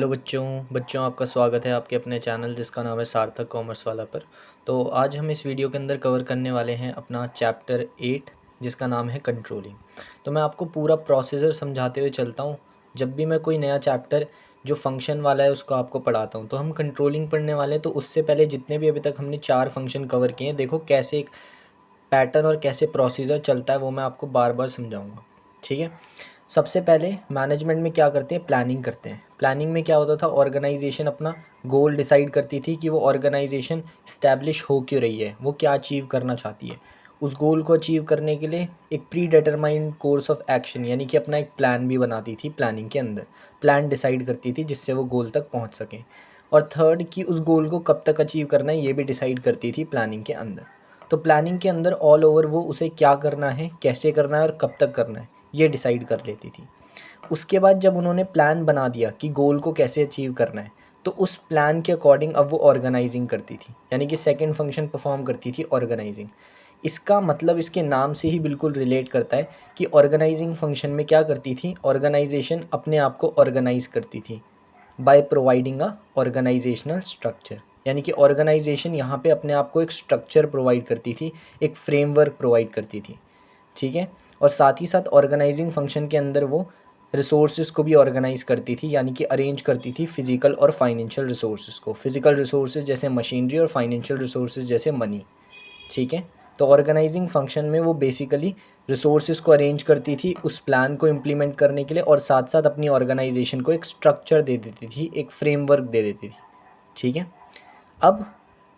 Hello बच्चों आपका स्वागत है आपके अपने चैनल जिसका नाम है सार्थक कॉमर्स वाला पर। तो आज हम इस वीडियो के अंदर कवर करने वाले हैं अपना चैप्टर 8 जिसका नाम है कंट्रोलिंग। तो मैं आपको पूरा प्रोसीजर समझाते हुए चलता हूँ। जब भी मैं कोई नया चैप्टर जो फंक्शन वाला है उसको आपको पढ़ाता हूँ तो हम कंट्रोलिंग पढ़ने वाले हैं। तो उससे पहले जितने भी अभी तक हमने 4 फंक्शन कवर किए हैं, देखो कैसे एक पैटर्न और कैसे प्रोसीजर चलता है वो मैं आपको बार बार समझाऊँगा। ठीक है। सबसे पहले मैनेजमेंट में क्या करते हैं, प्लानिंग करते हैं। प्लानिंग में क्या होता था, ऑर्गेनाइजेशन अपना गोल डिसाइड करती थी कि वो ऑर्गेनाइजेशन इस्टेब्लिश हो क्यों रही है, वो क्या अचीव करना चाहती है। उस गोल को अचीव करने के लिए एक pre determined course of action यानी कि अपना एक प्लान भी बनाती थी। प्लानिंग के अंदर प्लान डिसाइड करती थी जिससे वो गोल तक पहुंच सके। और थर्ड कि उस गोल को कब तक अचीव करना है ये भी डिसाइड करती थी प्लानिंग के अंदर। तो प्लानिंग के अंदर ऑल ओवर वो उसे क्या करना है, कैसे करना है और कब तक करना है ये डिसाइड कर लेती थी। उसके बाद जब उन्होंने प्लान बना दिया कि गोल को कैसे अचीव करना है तो उस प्लान के अकॉर्डिंग अब वो ऑर्गेनाइजिंग करती थी, यानी कि सेकंड फंक्शन परफॉर्म करती थी, ऑर्गेनाइजिंग। इसका मतलब इसके नाम से ही बिल्कुल रिलेट करता है कि ऑर्गेनाइजिंग फंक्शन में क्या करती थी, ऑर्गेनाइजेशन अपने आप को ऑर्गेनाइज करती थी by providing a organisational structure. यानी कि ऑर्गेनाइजेशन यहाँ पे अपने आप को एक स्ट्रक्चर प्रोवाइड करती थी, एक फ्रेमवर्क प्रोवाइड करती थी। ठीक है। और साथ ही साथ ऑर्गेनाइजिंग फंक्शन के अंदर वो रिसोर्सेज को भी ऑर्गेनाइज करती थी, यानी कि अरेंज करती थी फिजिकल और फाइनेंशियल रिसोर्सेज को। फिजिकल रिसोर्सेज जैसे मशीनरी और फाइनेंशियल रिसोर्सेज जैसे मनी। ठीक है। तो ऑर्गेनाइजिंग फंक्शन में वो बेसिकली रिसोर्सेज को अरेंज करती थी उस प्लान को इम्प्लीमेंट करने के लिए, और साथ साथ अपनी ऑर्गेनाइजेशन को एक स्ट्रक्चर दे देती थी, एक फ्रेमवर्क दे देती थी। ठीक है। अब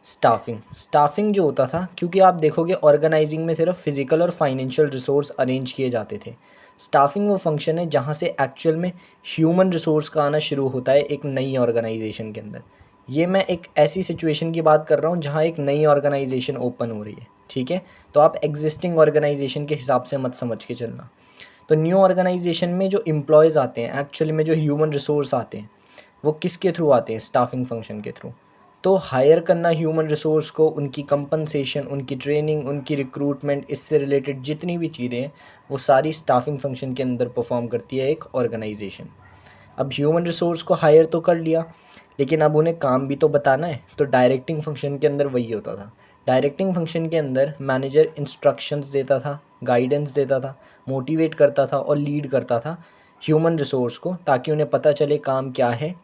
स्टाफिंग जो होता था, क्योंकि आप देखोगे ऑर्गेनाइजिंग में सिर्फ फिजिकल और फाइनेंशियल रिसोर्स अरेंज किए जाते थे। स्टाफिंग वो फंक्शन है जहाँ से एक्चुअल में ह्यूमन रिसोर्स का आना शुरू होता है एक नई ऑर्गेनाइजेशन के अंदर। ये मैं एक ऐसी सिचुएशन की बात कर रहा हूँ जहाँ एक नई ऑर्गेनाइजेशन ओपन हो रही है। ठीक है। तो आप एग्जिस्टिंग ऑर्गेनाइजेशन के हिसाब से मत समझ के चलना। तो न्यू ऑर्गेनाइजेशन में जो एम्प्लॉयज़ आते हैं, एक्चुअली में जो ह्यूमन रिसोर्स आते हैं, वो किसके थ्रू आते हैं, स्टाफिंग फंक्शन के थ्रू। तो हायर करना ह्यूमन रिसोर्स को, उनकी कंपनसेशन, उनकी ट्रेनिंग, उनकी रिक्रूटमेंट, इससे रिलेटेड जितनी भी चीज़ें हैं वो सारी स्टाफिंग फंक्शन के अंदर परफॉर्म करती है एक ऑर्गेनाइजेशन। अब ह्यूमन रिसोर्स को हायर तो कर लिया, लेकिन अब उन्हें काम भी तो बताना है। तो डायरेक्टिंग फंक्शन के अंदर वही होता था। डायरेक्टिंग फंक्शन के अंदर मैनेजर इंस्ट्रक्शंस देता था, गाइडेंस देता था, मोटिवेट करता था और लीड करता था ह्यूमन रिसोर्स को, ताकि उन्हें पता चले काम क्या है,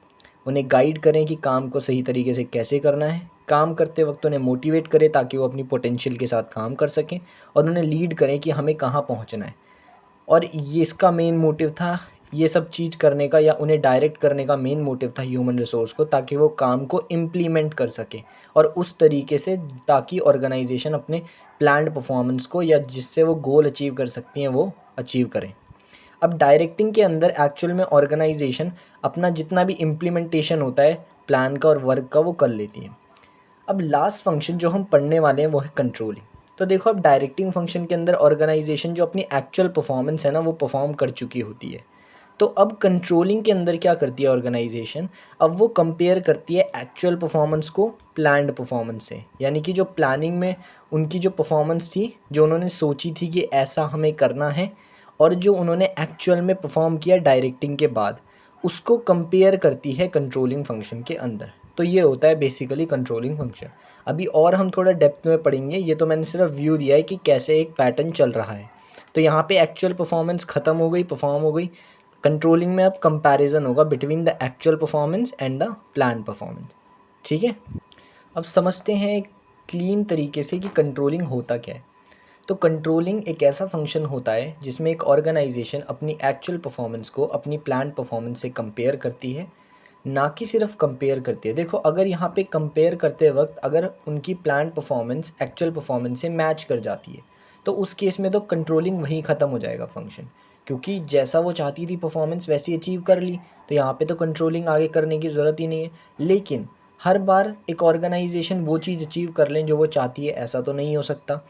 उन्हें गाइड करें कि काम को सही तरीके से कैसे करना है, काम करते वक्त उन्हें मोटिवेट करें ताकि वो अपनी पोटेंशियल के साथ काम कर सकें, और उन्हें लीड करें कि हमें कहाँ पहुँचना है। और ये इसका मेन मोटिव था, ये सब चीज़ करने का या उन्हें डायरेक्ट करने का मेन मोटिव था ह्यूमन रिसोर्स को, ताकि वो काम को इम्प्लीमेंट कर सके और उस तरीके से ताकि ऑर्गेनाइजेशन अपने प्लान्ड परफॉर्मेंस को या जिससे वो गोल अचीव कर सकती हैं वो अचीव करें। अब डायरेक्टिंग के अंदर एक्चुअल में ऑर्गेनाइजेशन अपना जितना भी इम्प्लीमेंटेशन होता है प्लान का और वर्क का वो कर लेती है। अब लास्ट फंक्शन जो हम पढ़ने वाले हैं वो है कंट्रोलिंग। तो देखो, अब डायरेक्टिंग फंक्शन के अंदर ऑर्गेनाइजेशन जो अपनी एक्चुअल परफॉर्मेंस है ना वो परफॉर्म कर चुकी होती है। तो अब कंट्रोलिंग के अंदर क्या करती है ऑर्गेनाइजेशन, अब वो कंपेयर करती है एक्चुअल परफॉर्मेंस को प्लान्ड परफॉर्मेंस से। यानी कि जो प्लानिंग में उनकी जो परफॉर्मेंस थी, जो उन्होंने सोची थी कि ऐसा हमें करना है, और जो उन्होंने एक्चुअल में परफॉर्म किया डायरेक्टिंग के बाद, उसको कंपेयर करती है कंट्रोलिंग फंक्शन के अंदर। तो ये होता है बेसिकली कंट्रोलिंग फंक्शन। अभी और हम थोड़ा डेप्थ में पढ़ेंगे, ये तो मैंने सिर्फ व्यू दिया है कि कैसे एक पैटर्न चल रहा है। तो यहाँ पे एक्चुअल परफॉर्मेंस ख़त्म हो गई, परफॉर्म हो गई। कंट्रोलिंग में अब कंपैरिजन होगा between the actual performance and the plan performance. ठीक है। अब समझते हैं एक क्लीन तरीके से कि कंट्रोलिंग होता क्या है। तो कंट्रोलिंग एक ऐसा फंक्शन होता है जिसमें एक ऑर्गेनाइजेशन अपनी एक्चुअल परफॉर्मेंस को अपनी प्लान परफॉर्मेंस से कंपेयर करती है, ना कि सिर्फ कंपेयर करती है। देखो, अगर यहाँ पे कंपेयर करते वक्त अगर उनकी प्लान परफॉर्मेंस एक्चुअल परफॉर्मेंस से मैच कर जाती है तो उस केस में तो कंट्रोलिंग वहीं ख़त्म हो जाएगा फंक्शन, क्योंकि जैसा वो चाहती थी परफॉर्मेंस वैसी अचीव कर ली, तो यहाँ पे तो कंट्रोलिंग आगे करने की ज़रूरत ही नहीं है। लेकिन हर बार एक ऑर्गेनाइजेशन वो चीज़ अचीव कर लें जो वो चाहती है, ऐसा तो नहीं हो सकता।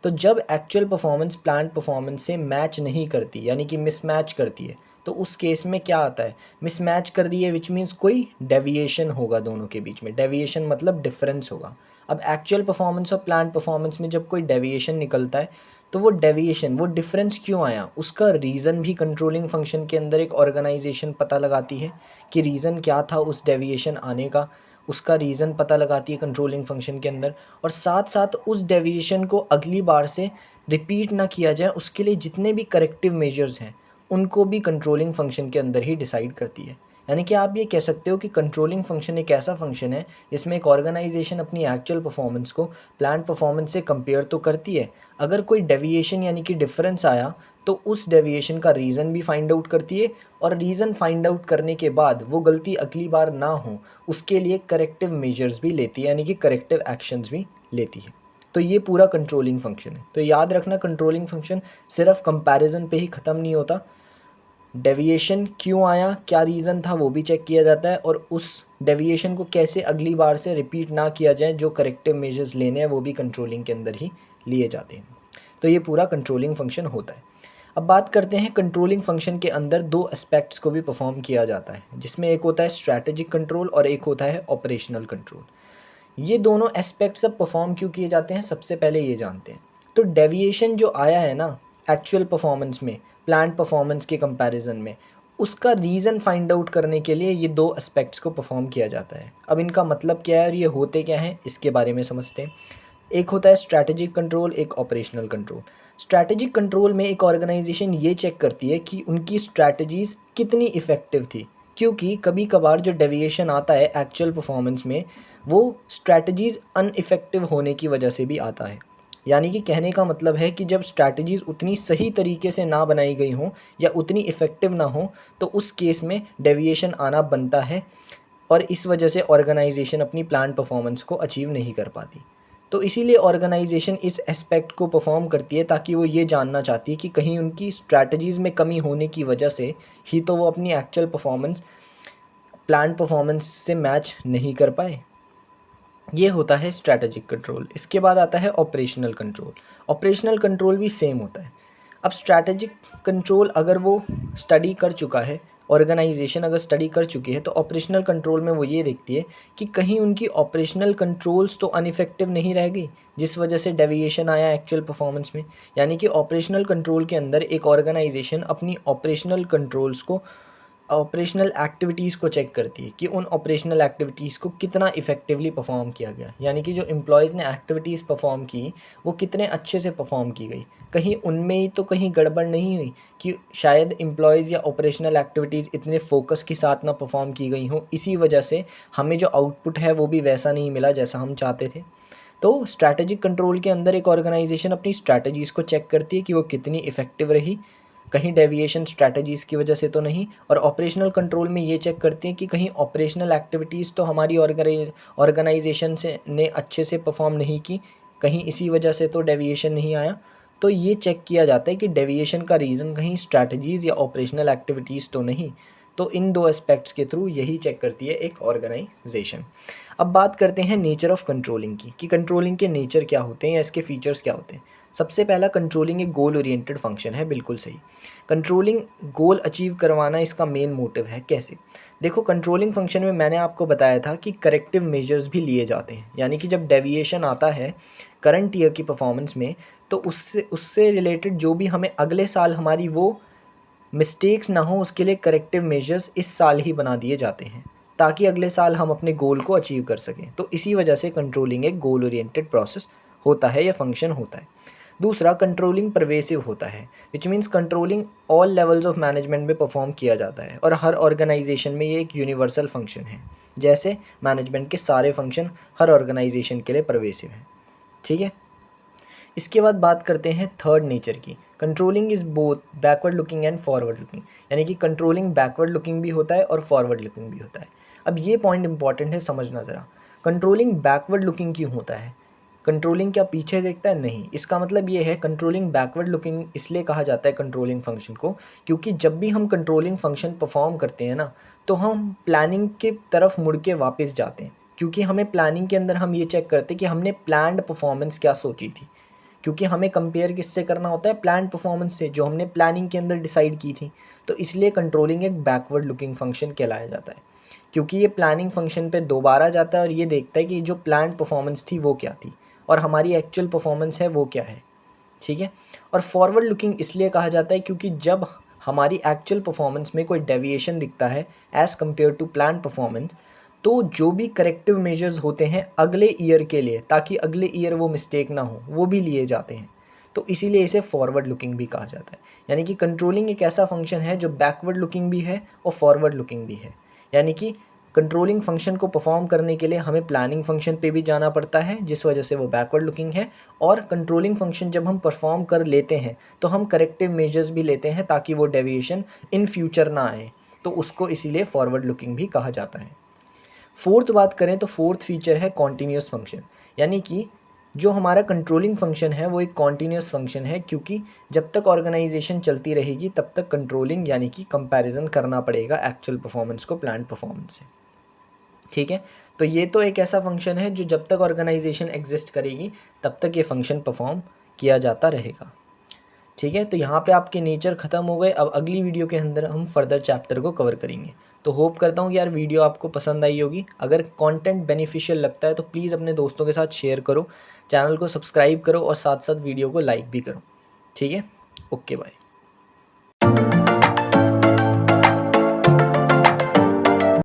तो जब एक्चुअल परफॉर्मेंस प्लान परफॉर्मेंस से मैच नहीं करती, यानी कि मिसमैच करती है, तो उस केस में क्या आता है, मिसमैच कर रही है, विच मीन्स कोई डेविएशन होगा दोनों के बीच में। डेविएशन मतलब डिफरेंस होगा। अब एक्चुअल परफॉर्मेंस और प्लान परफॉर्मेंस में जब कोई डेविएशन निकलता है तो वो डेविएशन, वो डिफरेंस क्यों आया, उसका रीज़न भी कंट्रोलिंग फंक्शन के अंदर एक ऑर्गेनाइजेशन पता लगाती है कि रीज़न क्या था उस डेविएशन आने का, उसका रीज़न पता लगाती है कंट्रोलिंग फंक्शन के अंदर। और साथ साथ उस डेविएशन को अगली बार से रिपीट ना किया जाए, उसके लिए जितने भी करेक्टिव मेजर्स हैं उनको भी कंट्रोलिंग फंक्शन के अंदर ही डिसाइड करती है। यानी कि आप ये कह सकते हो कि कंट्रोलिंग फंक्शन एक ऐसा फंक्शन है जिसमें एक ऑर्गेनाइजेशन अपनी एक्चुअल परफॉर्मेंस को प्लान परफॉर्मेंस से कंपेयर तो करती है, अगर कोई डेविएशन यानी कि डिफरेंस आया तो उस डेविएशन का रीज़न भी फाइंड आउट करती है, और रीज़न फाइंड आउट करने के बाद वो गलती अगली बार ना हो उसके लिए करेक्टिव मेजर्स भी लेती है, यानी कि करेक्टिव एक्शंस भी लेती है। तो ये पूरा कंट्रोलिंग फंक्शन है। तो याद रखना, कंट्रोलिंग फंक्शन सिर्फ कंपैरिजन पे ही ख़त्म नहीं होता, डेविएशन क्यों आया, क्या रीज़न था, वो भी चेक किया जाता है, और उस डेविएशन को कैसे अगली बार से रिपीट ना किया जाए, जो करेक्टिव मेजर्स लेने हैं वो भी कंट्रोलिंग के अंदर ही लिए जाते हैं। तो ये पूरा कंट्रोलिंग फंक्शन होता है। अब बात करते हैं कंट्रोलिंग फंक्शन के अंदर दो एस्पेक्ट्स को भी परफॉर्म किया जाता है, जिसमें एक होता है स्ट्रैटेजिक कंट्रोल और एक होता है ऑपरेशनल कंट्रोल। ये दोनों एस्पेक्ट्स अब परफॉर्म क्यों किए जाते हैं, सबसे पहले ये जानते हैं। तो डेविएशन जो आया है ना एक्चुअल परफॉर्मेंस में प्लान्ड परफॉर्मेंस के कंपैरिजन में, उसका रीज़न फाइंड आउट करने के लिए ये दो एस्पेक्ट्स को परफॉर्म किया जाता है। अब इनका मतलब क्या है और ये होते क्या हैं, इसके बारे में समझते हैं। एक होता है स्ट्रैटेजिक कंट्रोल, एक ऑपरेशनल कंट्रोल। स्ट्रैटेजिक कंट्रोल में एक ऑर्गेनाइजेशन ये चेक करती है कि उनकी स्ट्रैटेजीज़ कितनी इफ़ेक्टिव थी, क्योंकि कभी कभार जो डेविएशन आता है एक्चुअल परफॉर्मेंस में वो स्ट्रैटेजीज़ अनइफेक्टिव होने की वजह से भी आता है। यानी कि कहने का मतलब है कि जब स्ट्रैटेजीज़ उतनी सही तरीके से ना बनाई गई हों या उतनी इफ़ेक्टिव ना हो तो उस केस में डेविएशन आना बनता है, और इस वजह से ऑर्गेनाइजेशन अपनी प्लान परफॉर्मेंस को अचीव नहीं कर पाती। तो इसीलिए ऑर्गेनाइजेशन इस एस्पेक्ट को परफॉर्म करती है, ताकि वो ये जानना चाहती है कि कहीं उनकी स्ट्रैटेजीज़ में कमी होने की वजह से ही तो वो अपनी एक्चुअल परफॉर्मेंस प्लान परफॉर्मेंस से मैच नहीं कर पाए। ये होता है स्ट्रैटेजिक कंट्रोल। इसके बाद आता है ऑपरेशनल कंट्रोल। ऑपरेशनल कंट्रोल भी सेम होता है। अब स्ट्रैटेजिक कंट्रोल अगर वो स्टडी कर चुका है, ऑर्गेनाइजेशन अगर स्टडी कर चुकी है, तो ऑपरेशनल कंट्रोल में वो ये देखती है कि कहीं उनकी ऑपरेशनल कंट्रोल्स तो अनइफेक्टिव नहीं रह गई जिस वजह से डेविएशन आया एक्चुअल परफॉर्मेंस में। यानी कि ऑपरेशनल कंट्रोल के अंदर एक ऑर्गेनाइजेशन अपनी ऑपरेशनल कंट्रोल्स को, ऑपरेशनल एक्टिविटीज़ को चेक करती है कि उन ऑपरेशनल एक्टिविटीज़ को कितना इफ़ेक्टिवली परफॉर्म किया गया, यानी कि जो एम्प्लॉयज़ ने एक्टिविटीज़ परफॉर्म की वो कितने अच्छे से परफॉर्म की गई, कहीं उनमें ही तो कहीं गड़बड़ नहीं हुई कि शायद एम्प्लॉयज़ या ऑपरेशनल एक्टिविटीज़ इतने फोकस के साथ ना परफॉर्म की गई हों, इसी वजह से हमें जो आउटपुट है वो भी वैसा नहीं मिला जैसा हम चाहते थे। तो स्ट्रैटेजिक कंट्रोल के अंदर एक ऑर्गेनाइजेशन अपनी स्ट्रैटेजीज़ को चेक करती है कि वो कितनी इफ़ेक्टिव रही, कहीं डेविएशन स्ट्रैटेजीज़ की वजह से तो नहीं, और ऑपरेशनल कंट्रोल में ये चेक करते हैं कि कहीं ऑपरेशनल एक्टिविटीज़ तो हमारी ऑर्गेनाइजेशन से ने अच्छे से परफॉर्म नहीं की, कहीं इसी वजह से तो डेविएशन नहीं आया। तो ये चेक किया जाता है कि डेविएशन का रीज़न कहीं स्ट्रैटेजीज़ या ऑपरेशनल एक्टिविटीज़ तो नहीं। तो इन दो एस्पेक्ट्स के थ्रू यही चेक करती है एक ऑर्गेनाइजेशन। अब बात करते हैं नेचर ऑफ कंट्रोलिंग की, कि कंट्रोलिंग के नेचर क्या होते हैं या इसके फीचर्स क्या होते हैं। सबसे पहला, कंट्रोलिंग एक गोल ओरिएंटेड फंक्शन है। बिल्कुल सही, कंट्रोलिंग गोल अचीव करवाना इसका मेन मोटिव है। कैसे? देखो, कंट्रोलिंग फंक्शन में मैंने आपको बताया था कि करेक्टिव मेजर्स भी लिए जाते हैं, यानी कि जब डेविएशन आता है करंट ईयर की परफॉर्मेंस में तो उससे उससे रिलेटेड जो भी हमें अगले साल हमारी वो मिस्टेक्स ना हो उसके लिए करेक्टिव मेजर्स इस साल ही बना दिए जाते हैं, ताकि अगले साल हम अपने गोल को अचीव कर सकें। तो इसी वजह से कंट्रोलिंग एक गोल ओरिएंटेड प्रोसेस होता है या फंक्शन होता है। दूसरा, कंट्रोलिंग परवेसिव होता है, which means controlling all levels of management में परफॉर्म किया जाता है, और हर ऑर्गेनाइजेशन में ये एक यूनिवर्सल फंक्शन है। जैसे मैनेजमेंट के सारे फंक्शन हर ऑर्गेनाइजेशन के लिए परवेसिव हैं। ठीक है। इसके बाद बात करते हैं थर्ड नेचर की। Controlling is both backward looking and forward looking, यानी कि कंट्रोलिंग बैकवर्ड लुकिंग भी होता है और फॉरवर्ड लुकिंग भी होता है। अब ये पॉइंट इंपॉर्टेंट है, समझना ज़रा। कंट्रोलिंग बैकवर्ड लुकिंग क्यों होता है? कंट्रोलिंग क्या पीछे देखता है? नहीं। इसका मतलब ये है, कंट्रोलिंग बैकवर्ड लुकिंग इसलिए कहा जाता है कंट्रोलिंग फंक्शन को, क्योंकि जब भी हम कंट्रोलिंग फंक्शन परफॉर्म करते हैं ना, तो हम प्लानिंग के तरफ मुड़ के वापस जाते हैं, क्योंकि हमें प्लानिंग के अंदर हम ये चेक करते हैं कि हमने प्लान्ड परफॉर्मेंस क्या सोची थी, क्योंकि हमें कंपेयर किससे करना होता है, प्लान परफॉर्मेंस से, जो हमने प्लानिंग के अंदर डिसाइड की थी। तो इसलिए कंट्रोलिंग एक बैकवर्ड लुकिंग फंक्शन कहलाया जाता है, क्योंकि ये प्लानिंग फंक्शन पे दोबारा जाता है और ये देखता है कि जो प्लान परफॉर्मेंस थी वो क्या थी और हमारी एक्चुअल परफॉर्मेंस है वो क्या है। ठीक है। और फॉरवर्ड लुकिंग इसलिए कहा जाता है क्योंकि जब हमारी एक्चुअल परफॉर्मेंस में कोई डेविएशन दिखता है as compare to plan performance, तो जो भी करेक्टिव मेजर्स होते हैं अगले ईयर के लिए, ताकि अगले ईयर वो मिस्टेक ना हो, वो भी लिए जाते हैं। तो इसीलिए इसे फॉरवर्ड लुकिंग भी कहा जाता है। यानी कि कंट्रोलिंग एक ऐसा फंक्शन है जो बैकवर्ड लुकिंग भी है और फॉरवर्ड लुकिंग भी है। यानी कि कंट्रोलिंग फंक्शन को परफॉर्म करने के लिए हमें प्लानिंग फंक्शन पे भी जाना पड़ता है, जिस वजह से वो बैकवर्ड लुकिंग है। और कंट्रोलिंग फंक्शन जब हम परफॉर्म कर लेते हैं तो हम करेक्टिव मेजर्स भी लेते हैं ताकि वो डेविएशन इन फ्यूचर ना आए, तो उसको इसीलिए फॉरवर्ड लुकिंग भी कहा जाता है। फोर्थ बात करें तो फोर्थ फीचर है कॉन्टीन्यूस फंक्शन। यानी कि जो हमारा कंट्रोलिंग फंक्शन है वो एक कॉन्टीन्यूस फंक्शन है, क्योंकि जब तक ऑर्गेनाइजेशन चलती रहेगी तब तक कंट्रोलिंग यानी कि कंपैरिजन करना पड़ेगा एक्चुअल परफॉर्मेंस को प्लान परफॉर्मेंस से। ठीक है। तो ये तो एक ऐसा फंक्शन है जो जब तक ऑर्गेनाइजेशन एग्जिस्ट करेगी तब तक ये फंक्शन परफॉर्म किया जाता रहेगा। ठीक है। तो यहाँ पे आपके नेचर ख़त्म हो गए। अब अगली वीडियो के अंदर हम फर्दर चैप्टर को कवर करेंगे। तो होप करता हूँ कि यार वीडियो आपको पसंद आई होगी। अगर कंटेंट बेनिफिशियल लगता है तो प्लीज़ अपने दोस्तों के साथ शेयर करो, चैनल को सब्सक्राइब करो और साथ साथ वीडियो को लाइक भी करो। ठीक है। Okay bye.